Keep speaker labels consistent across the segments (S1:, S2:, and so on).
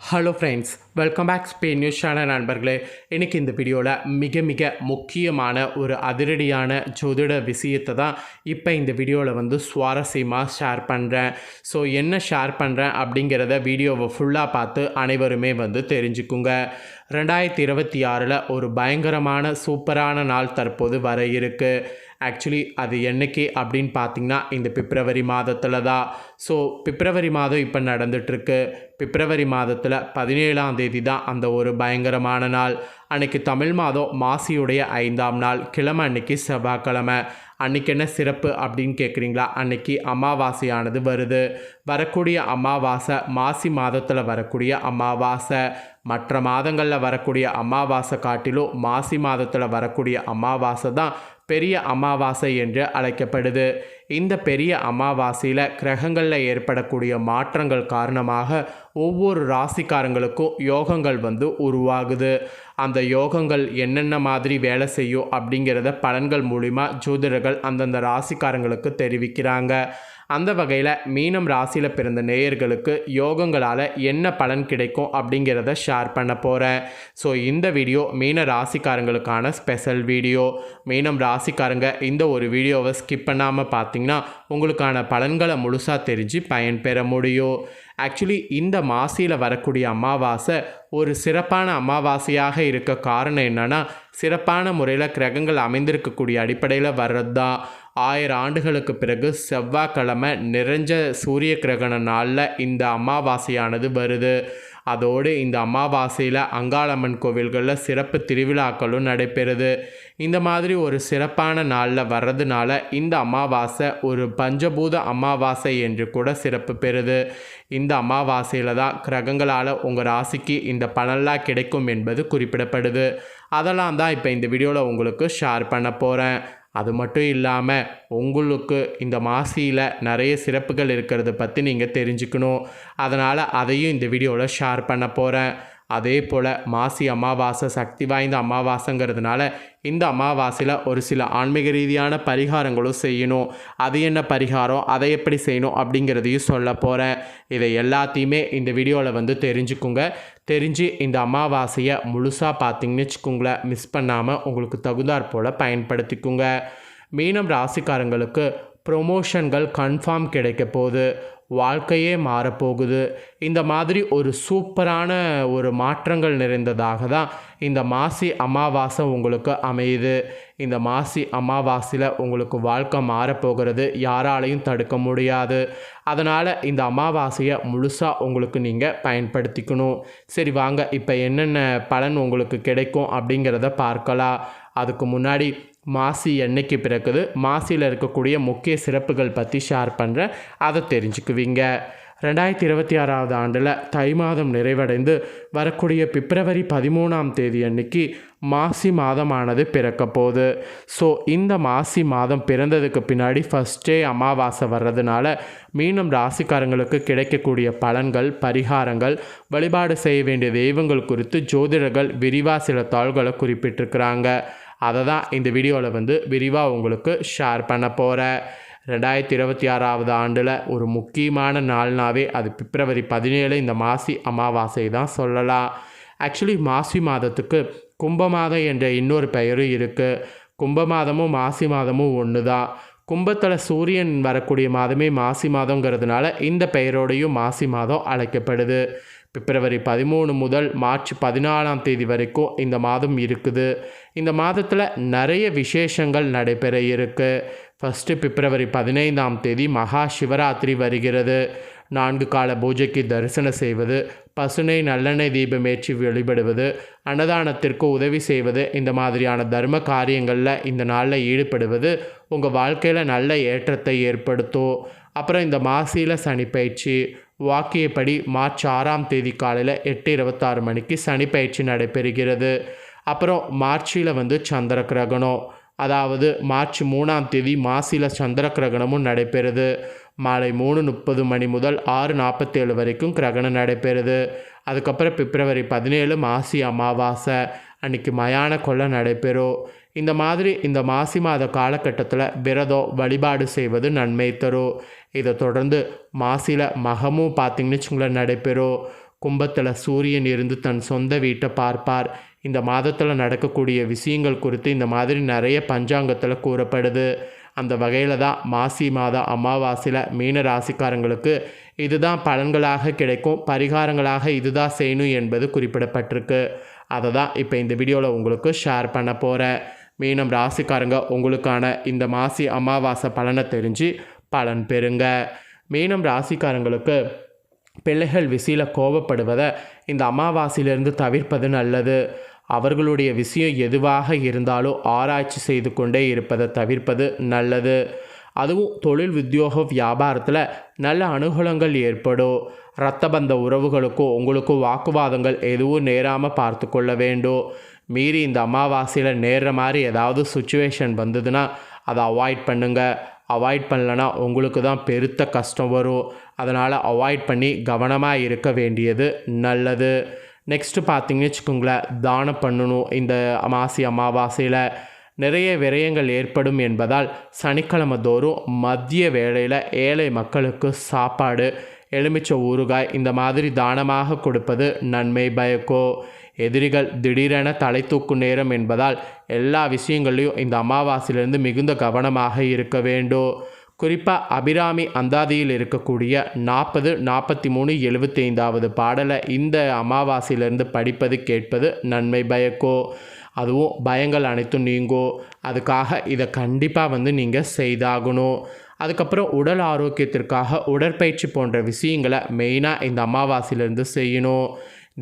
S1: Hello friends, welcome back Spain news channel நண்பர்களே. இன்றைக்கி இந்த வீடியோவில் மிக மிக முக்கியமான ஒரு அதிரடியான ஜோதிட விஷயத்தை தான் இப்போ இந்த வீடியோவில் சுவாரஸ்யமாக ஷேர் பண்ணுறேன். ஸோ என்ன ஷேர் பண்ணுறேன் அப்படிங்கிறத வீடியோவை ஃபுல்லாக பார்த்து அனைவருமே தெரிஞ்சுக்குங்க. 2026 ஒரு பயங்கரமான சூப்பரான நாள் தற்போது வர இருக்குது. ஆக்சுவலி அது என்னைக்கு அப்படின்னு பார்த்திங்கன்னா இந்த பிப்ரவரி மாதத்தில் தான். ஸோ பிப்ரவரி மாதம் இப்போ நடந்துகிட்ருக்கு. பிப்ரவரி மாதத்தில் 17ஆம் தேதி தான் அந்த ஒரு பயங்கரமான நாள். அன்றைக்கி தமிழ் மாதம் மாசியுடைய 5ஆம் நாள், கிழமை அன்றைக்கி செவ்வாய்க்கிழமை. அன்றைக்கி என்ன சிறப்பு அப்படின்னு கேட்குறீங்களா? அன்றைக்கி அமாவாசையானது வருது. வரக்கூடிய அமாவாசை மாசி மாதத்தில் வரக்கூடிய அமாவாசை. மற்ற மாதங்களில் வரக்கூடிய அமாவாசை காட்டிலும் மாசி மாதத்தில் வரக்கூடிய அமாவாசை தான் பெரிய அமாவாசை என்று அழைக்கப்படுது. இந்த பெரிய அமாவாசையில் கிரகங்களில் ஏற்படக்கூடிய மாற்றங்கள் காரணமாக ஒவ்வொரு ராசிக்காரங்களுக்கும் யோகங்கள் உருவாகுது. அந்த யோகங்கள் என்னென்ன மாதிரி வேலை செய்யும் அப்படிங்கிறத பலன்கள் மூலிமா ஜோதிடர்கள் அந்தந்த ராசிக்காரங்களுக்கு தெரிவிக்கிறாங்க. அந்த வகையில் மீனம் ராசியில் பிறந்த நேயர்களுக்கு யோகங்களால் என்ன பலன் கிடைக்கும் அப்படிங்கிறத ஷேர் பண்ண போகிறேன். ஸோ இந்த வீடியோ மீன ராசிக்காரங்களுக்கான ஸ்பெஷல் வீடியோ. மீனம் ராசிக்காரங்க இந்த ஒரு வீடியோவை ஸ்கிப் பண்ணாமல் பார்த்தீங்கன்னா உங்களுக்கான பலன்களை முழுசாக தெரிஞ்சு பயன்பெற முடியும். ஆக்சுவலி இந்த மாசியில் வரக்கூடிய அமாவாசை ஒரு சிறப்பான அமாவாசையாக இருக்க காரணம் என்னென்னா, சிறப்பான முறையில் கிரகங்கள் அமைந்திருக்கக்கூடிய அடிப்படையில் வர்றது தான். 1000 ஆண்டுகளுக்கு பிறகு செவ்வாய்க்கிழமை நிறைஞ்ச சூரிய கிரகண நாளில் இந்த அமாவாசையானது வருது. அதோடு இந்த அமாவாசையில் அங்காளம்மன் கோவில்களில் சிறப்பு திருவிழாக்களும் நடைபெறுது. இந்த மாதிரி ஒரு சிறப்பான நாளில் வர்றதுனால இந்த அமாவாசை ஒரு பஞ்சபூத அமாவாசை என்று கூட சிறப்பு பெறுது. இந்த அமாவாசையில் தான் கிரகங்களால் உங்கள் ராசிக்கு இந்த பலன்லாம் கிடைக்கும் என்பது குறிப்பிடப்படுது. அதெல்லாம் தான் இப்போ இந்த வீடியோவில் உங்களுக்கு ஷேர் பண்ண போகிறேன். அது மட்டும் இல்லாமல் உங்களுக்கு இந்த மாசியில் நிறைய சிறப்புகள் இருக்கிறத பற்றி நீங்கள் தெரிஞ்சுக்கணும். அதனால் அதையும் இந்த வீடியோவில் ஷேர் பண்ண போகிறேன். அதே போல் மாசி அமாவாசை சக்தி வாய்ந்த அமாவாசைங்கிறதுனால இந்த அமாவாசையில் ஒரு சில ஆன்மீக ரீதியான பரிகாரங்களும் செய்யணும். அது என்ன பரிகாரம், அதை எப்படி செய்யணும் அப்படிங்கிறதையும் சொல்ல போகிறேன். இதை எல்லாத்தையுமே இந்த வீடியோவில் தெரிஞ்சுக்குங்க. தெரிஞ்சு இந்த அமாவாசையை முழுசாக பார்த்தீங்கன்னு வச்சுக்கோங்களேன், மிஸ் பண்ணாமல் உங்களுக்கு தகுந்தாற் போல் பயன்படுத்திக்குங்க. மீனம் ராசிக்காரங்களுக்கு ப்ரொமோஷன்கள் கன்ஃபார்ம் கிடைக்க போகுது. வாழ்க்கையே மாறப்போகுது. இந்த மாதிரி ஒரு சூப்பரான ஒரு மாற்றங்கள் நிறைந்ததாக தான் இந்த மாசி அமாவாசை உங்களுக்கு அமையுது. இந்த மாசி அமாவாசையில் உங்களுக்கு வாழ்க்கை மாறப்போகிறது, யாராலையும் தடுக்க முடியாது. அதனால் இந்த அமாவாசையை முழுசாக உங்களுக்கு நீங்கள் பயன்படுத்திக்கணும். சரி வாங்க, இப்போ என்னென்ன பலன் உங்களுக்கு கிடைக்கும் அப்படிங்கிறத பார்க்கலாம். அதுக்கு முன்னாடி மாசி என்னைக்கு பிறக்குது, மாசியில் இருக்கக்கூடிய முக்கிய சிறப்புகள் பற்றி ஷேர் பண்ணுறேன், அதை தெரிஞ்சுக்குவீங்க. 2026 ஆண்டில் தை மாதம் நிறைவடைந்து வரக்கூடிய பிப்ரவரி 13ஆம் தேதி அன்னைக்கு மாசி மாதமானது பிறக்க போகுது. ஸோ இந்த மாசி மாதம் பிறந்ததுக்கு பின்னாடி ஃபஸ்ட்டே அமாவாசை வர்றதுனால மீனம் ராசிக்காரங்களுக்கு கிடைக்கக்கூடிய பலன்கள், பரிகாரங்கள், வழிபாடு செய்ய வேண்டிய தெய்வங்கள் குறித்து ஜோதிடர்கள் விரிவாக சில தாள்களை குறிப்பிட்டிருக்கிறாங்க. அதை தான் இந்த வீடியோவில் விரிவாக உங்களுக்கு ஷேர் பண்ண போகிறேன். 2026 ஆண்டில் ஒரு முக்கியமான நாள்னாவே அது பிப்ரவரி 17 இந்த மாசி அமாவாசை தான் சொல்லலாம். ஆக்சுவலி மாசி மாதத்துக்கு கும்ப மாதம் என்ற இன்னொரு பெயரும் இருக்குது. கும்ப மாதமும் மாசி மாதமும் ஒன்று தான். கும்பத்தில் சூரியன் வரக்கூடிய மாதமே மாசி மாதங்கிறதுனால இந்த பெயரோடையும் மாசி மாதம் அழைக்கப்படுது. பிப்ரவரி 13 முதல் மார்ச் 14ஆம் தேதி வரைக்கும் இந்த மாதம் இருக்குது. இந்த மாதத்தில் நிறைய விசேஷங்கள் நடைபெற இருக்குது. ஃபஸ்ட்டு பிப்ரவரி 15ஆம் தேதி மகா சிவராத்திரி வருகிறது. 4 கால பூஜைக்கு தரிசனம் செய்வது, பசுனை நல்லெண்ணெய் தீபமேற்றி வழிபடுவது, அன்னதானத்திற்கு உதவி செய்வது, இந்த மாதிரியான தர்ம காரியங்களில் இந்த நாளில் ஈடுபடுவது உங்கள் வாழ்க்கையில் நல்ல ஏற்றத்தை ஏற்படுத்தும். அப்புறம் இந்த மாசியில் சனி பயிற்சி. வாக்கியப்படி மார்ச் 6ஆம் தேதி காலையில் 8:26 மணிக்கு சனி பயிற்சி நடைபெறுகிறது. அப்புறம் மார்ச்சில் சந்திர கிரகணம், அதாவது மார்ச் 3ஆம் தேதி மாசியில் சந்திர கிரகணமும் நடைபெறுது. மாலை 3:30 மணி முதல் 6:47 வரைக்கும் கிரகணம் நடைபெறுது. அதுக்கப்புறம் பிப்ரவரி 17 மாசி அமாவாசை அன்றைக்கி மயான கொள்ளை நடைபெறும். இந்த மாதிரி இந்த மாசி மாத காலகட்டத்தில் விரதம் வழிபாடு செய்வது நன்மை தரும். இதை தொடர்ந்து மாசியில் மகமும் பார்த்திங்கன்னு வச்சுங்களேன் நடைபெறும். கும்பத்தில் சூரியன் இருந்து தன் சொந்த வீட்டை பார்ப்பார். இந்த மாதத்தில் நடக்கக்கூடிய விஷயங்கள் குறித்து இந்த மாதிரி நிறைய பஞ்சாங்கத்தில் கூறப்படுது. அந்த வகையில் தான் மாசி மாத அமாவாசையில் மீன ராசிக்காரங்களுக்கு இதுதான் பலன்களாக கிடைக்கும், பரிகாரங்களாக இதுதான் செய்யணும் என்பது குறிப்பிடப்பட்டிருக்கு. அதை தான் இப்போ இந்த வீடியோவில் உங்களுக்கு ஷேர் பண்ண போகிறேன். மீனம் ராசிக்காரங்க உங்களுக்கான இந்த மாசி அமாவாசை பலனை தெரிஞ்சு பலன் பெறுங்க. மீனம் ராசிக்காரங்களுக்கு பிள்ளைகள் விசியில் கோபப்படுவதை இந்த அமாவாசையிலிருந்து தவிர்ப்பது நல்லது. அவர்களுடைய விஷயம் எதுவாக இருந்தாலும் ஆராய்ச்சி செய்து கொண்டே இருப்பதை தவிர்ப்பது நல்லது. அதுவும் தொழில் உத்தியோக வியாபாரத்தில் நல்ல அனுகூலங்கள் ஏற்படும். இரத்தபந்த உறவுகளுக்கும் உங்களுக்கும் வாக்குவாதங்கள் எதுவும் நேராமல் பார்த்து கொள்ள வேண்டும். மீறி இந்த அமாவாசையில் நேர்ற மாதிரி ஏதாவது சுச்சுவேஷன் வந்ததுன்னா அதை அவாய்ட் பண்ணுங்கள். அவாய்ட் பண்ணலன்னா உங்களுக்கு தான் பெருத்த கஷ்டம் வரும். அதனால் அவாய்ட் பண்ணி கவனமாக இருக்க வேண்டியது நல்லது. நெக்ஸ்ட்டு பார்த்தீங்கன்னு வச்சுக்கோங்களேன், தானம் பண்ணணும். இந்த மாசி அமாவாசையில் நிறைய விரயங்கள் ஏற்படும் என்பதால் சனிக்கிழமை தோறும் மதிய வேளையில் ஏழை மக்களுக்கு சாப்பாடு, எலுமிச்சை ஊறுகாய் இந்த மாதிரி தானமாக கொடுப்பது நன்மை பயக்கும். எதிரிகள் திடீரென தலை தூக்கும் நேரம் என்பதால் எல்லா விஷயங்கள்லையும் இந்த அமாவாசையிலிருந்து மிகுந்த கவனமாக இருக்க வேண்டும். குறிப்பாக அபிராமி அந்தாதியில் இருக்கக்கூடிய 40, 43, 75வது பாடலை இந்த அமாவாசையிலிருந்து படிப்பது கேட்பது நன்மை பயக்கும். அதுவும் பயங்கள் அனைத்தும் நீங்கும். அதுக்காக இதை கண்டிப்பாக நீங்கள் செய்தாகணும். அதுக்கப்புறம் உடல் ஆரோக்கியத்திற்காக உடற்பயிற்சி போன்ற விஷயங்களை மெயினாக இந்த அமாவாசையிலேருந்து செய்யணும்.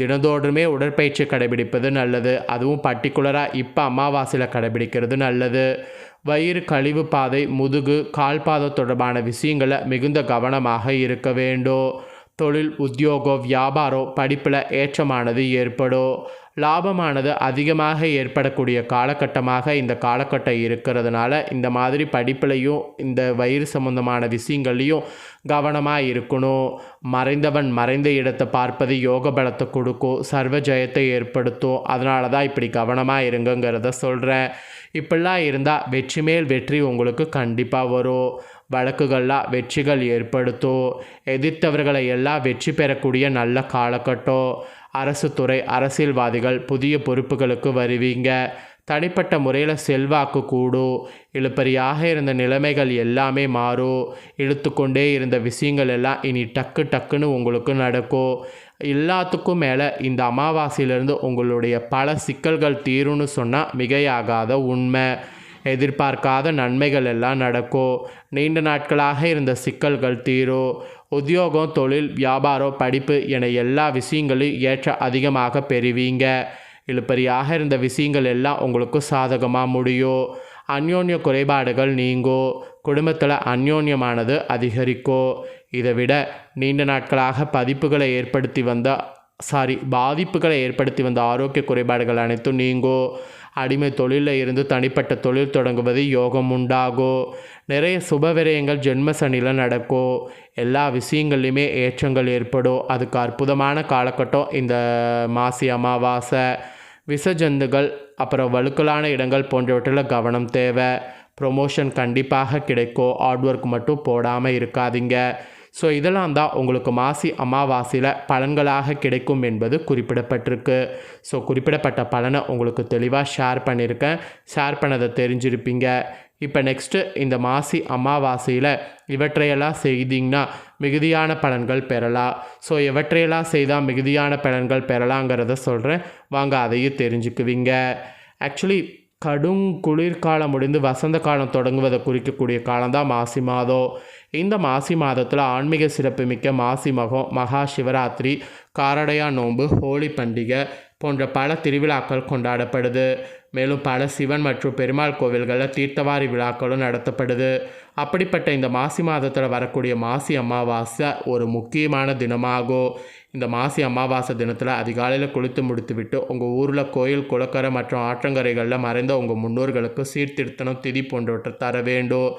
S1: தினந்தோறுமே உடற்பயிற்சி கடைபிடிப்பது நல்லது. அதுவும் பர்டிகுலராக இப்போ அமாவாசையில் கடைபிடிக்கிறது நல்லது. வயிறு, கழிவு பாதை, முதுகு, கால்பாதை தொடர்பான விஷயங்களை மிகுந்த கவனமாக இருக்க வேண்டும். தொழில், உத்தியோகம், வியாபாரம், படிப்பில் ஏற்றமானது ஏற்படும். லாபமானது அதிகமாக ஏற்படக்கூடிய காலகட்டமாக இந்த காலகட்டம் இருக்கிறதுனால இந்த மாதிரி படிப்புலையும் இந்த வயிறு சம்பந்தமான விஷயங்கள்லையும் கவனமாக இருக்கணும். மறைந்தவன் மறைந்த இடத்தை பார்ப்பது யோக பலத்தை கொடுக்கும், சர்வ ஜெயத்தை ஏற்படுத்தும். அதனால தான் இப்படி கவனமாக இருங்கங்கிறத சொல்கிறேன். இப்படிலாம் இருந்தால் வெற்றி மேல் வெற்றி உங்களுக்கு கண்டிப்பாக வரும். வழக்குகள்லாம் வெற்றிகள் ஏற்படுத்தும். எதிர்த்தவர்களை எல்லாம் வெற்றி பெறக்கூடிய நல்ல காலகட்டம். அரசு துறை, அரசியல்வாதிகள் புதிய பொறுப்புகளுக்கு வருவீங்க. தனிப்பட்ட முறையில் செல்வாக்கு கூடும். இழுப்பறியாக இருந்த நிலைமைகள் எல்லாமே மாறும். இழுத்து கொண்டே இருந்த விஷயங்கள் எல்லாம் இனி டக்கு டக்குன்னு உங்களுக்கு நடக்கும். எல்லாத்துக்கும் மேலே இந்த அமாவாசையிலிருந்து உங்களுடைய பல சிக்கல்கள் தீரும்னு சொன்னால் மிகையாகாத உண்மை. எதிர்பார்க்காத நன்மைகள் எல்லாம் நடக்கும். நீண்ட நாட்களாக இருந்த சிக்கல்கள் தீரும். உத்தியோகம், தொழில், வியாபாரம், படிப்பு என எல்லா விஷயங்களையும் ஏற்ற அதிகமாக பெறுவீங்க. இழுப்பறியாக இருந்த விஷயங்கள் எல்லாம் உங்களுக்கு சாதகமாக முடியும். அந்யோன்ய குறைபாடுகள் நீங்கும். குடும்பத்தில் அந்யோன்யமானது அதிகரிக்கும். இதை விட நீண்ட நாட்களாக பாதிப்புகளை ஏற்படுத்தி வந்த ஆரோக்கிய குறைபாடுகள் அனைத்தும் நீங்கும். அடிமை தொழிலில் இருந்து தனிப்பட்ட தொழில் தொடங்குவது யோகம் உண்டாகும். நிறைய சுபவிரயங்கள் ஜென்ம சனியில் நடக்கும். எல்லா விஷயங்கள்லையுமே ஏற்றங்கள் ஏற்படும். அதுக்கு அற்புதமான காலகட்டம் இந்த மாசி அமாவாசை. விஷஜந்துகள், அப்புறம் வழுக்கலான இடங்கள் போன்றவற்றில் கவனம் தேவை. ப்ரொமோஷன் கண்டிப்பாக கிடைக்கும். ஹார்ட் ஒர்க் மட்டும் போடாமல் இருக்காதீங்க. ஸோ இதெல்லாம் தான் உங்களுக்கு மாசி அமாவாசையில் பலன்களாக கிடைக்கும் என்பது குறிப்பிடப்பட்டிருக்கு. ஸோ குறிப்பிடப்பட்ட பலனை உங்களுக்கு தெளிவாக ஷேர் பண்ணியிருக்கேன். ஷேர் பண்ணதை தெரிஞ்சிருப்பீங்க. இப்போ நெக்ஸ்ட்டு இந்த மாசி அமாவாசையில் இவற்றையெல்லாம் செய்திங்கன்னா மிகுதியான பலன்கள் பெறலாம். ஸோ எவற்றையெல்லாம் செய்தால் மிகுதியான பலன்கள் பெறலாங்கிறத சொல்கிறேன், வாங்க அதையும் தெரிஞ்சுக்குவீங்க. ஆக்சுவலி கடும் குளிர்காலம் முடிந்து வசந்த காலம் தொடங்குவதை குறிக்கக்கூடிய காலம்தான் மாசி மாதம். இந்த மாசி மாதத்தில் ஆன்மீக சிறப்புமிக்க மாசி மகம், மகா சிவராத்திரி, காரடையா நோன்பு, ஹோலி பண்டிகை போன்ற பல திருவிழாக்கள் கொண்டாடப்படுது. மேலும் பல சிவன் மற்றும் பெருமாள் கோவில்களில் தீர்த்தவாரி விழாக்களும் நடத்தப்படுது. அப்படிப்பட்ட இந்த மாசி மாதத்தில் வரக்கூடிய மாசி அமாவாசை ஒரு முக்கியமான தினமாகும். இந்த மாசி அமாவாசை தினத்தில் அதிகாலையில் குளித்து முடித்துவிட்டு உங்கள் ஊரில் கோயில், குளக்கரை மற்றும் ஆற்றங்கரைகளில் மறைந்த உங்கள் முன்னோர்களுக்கு சீர்திருத்தனம், திதி போன்றவற்றை தர வேண்டும்.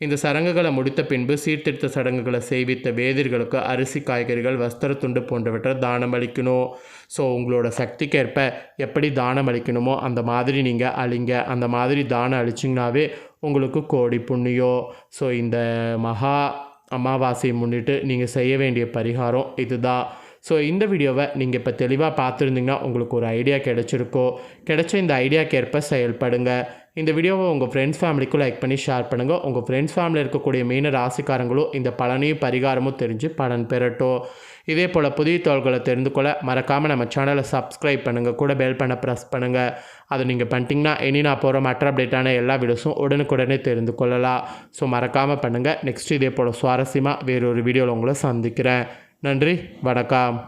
S1: இந்த சடங்குகளை முடித்த பின்பு சீர்திருத்த சடங்குகளை செய்வித்த வேதிர்களுக்கு அரிசி, காய்கறிகள், வஸ்திர துண்டு போன்றவற்றை தானம் அளிக்கணும். ஸோ உங்களோட சக்திக்கேற்ப எப்படி தானம் அளிக்கணுமோ அந்த மாதிரி நீங்கள் அளிங்க. அந்த மாதிரி தானம் அளிச்சிங்கனாவே உங்களுக்கு கோடி புண்ணியம். ஸோ இந்த மகா அமாவாசையை முன்னிட்டு நீங்கள் செய்ய வேண்டிய பரிகாரம் இதுதான். ஸோ இந்த வீடியோவை நீங்கள் இப்போ தெளிவாக பார்த்துருந்தீங்கன்னா உங்களுக்கு ஒரு ஐடியா கிடைச்சிருக்கோ. கிடைச்ச இந்த ஐடியாக்கு ஏற்ப செயல்படுங்க. இந்த வீடியோவை உங்கள் ஃப்ரெண்ட்ஸ் ஃபேமிலிக்கும் லைக் பண்ணி ஷேர் பண்ணுங்கள். உங்கள் ஃப்ரெண்ட்ஸ் ஃபேமிலியில் இருக்கக்கூடிய மீன ராசிக்காரங்களும் இந்த பலனையும் பரிகாரமும் தெரிஞ்சு பலன் பெறட்டும். இதே போல் புதிய தகவல்களை தெரிந்து கொள்ள மறக்காமல் நம்ம சேனலை சப்ஸ்கிரைப் பண்ணுங்கள். கூட பெல் பண்ண ப்ரெஸ் பண்ணுங்கள். அதை நீங்கள் பண்ணிட்டீங்கன்னா இனி நான் போகிற மற்ற அப்டேட்டான எல்லா வீடியோஸும் உடனுக்குடனே தெரிந்து கொள்ளலாம். ஸோ மறக்காமல் பண்ணுங்கள். நெக்ஸ்ட் இதே போல் சுவாரஸ்யமாக வேறொரு வீடியோவில் உங்களை சந்திக்கிறேன். நன்றி, வணக்கம்.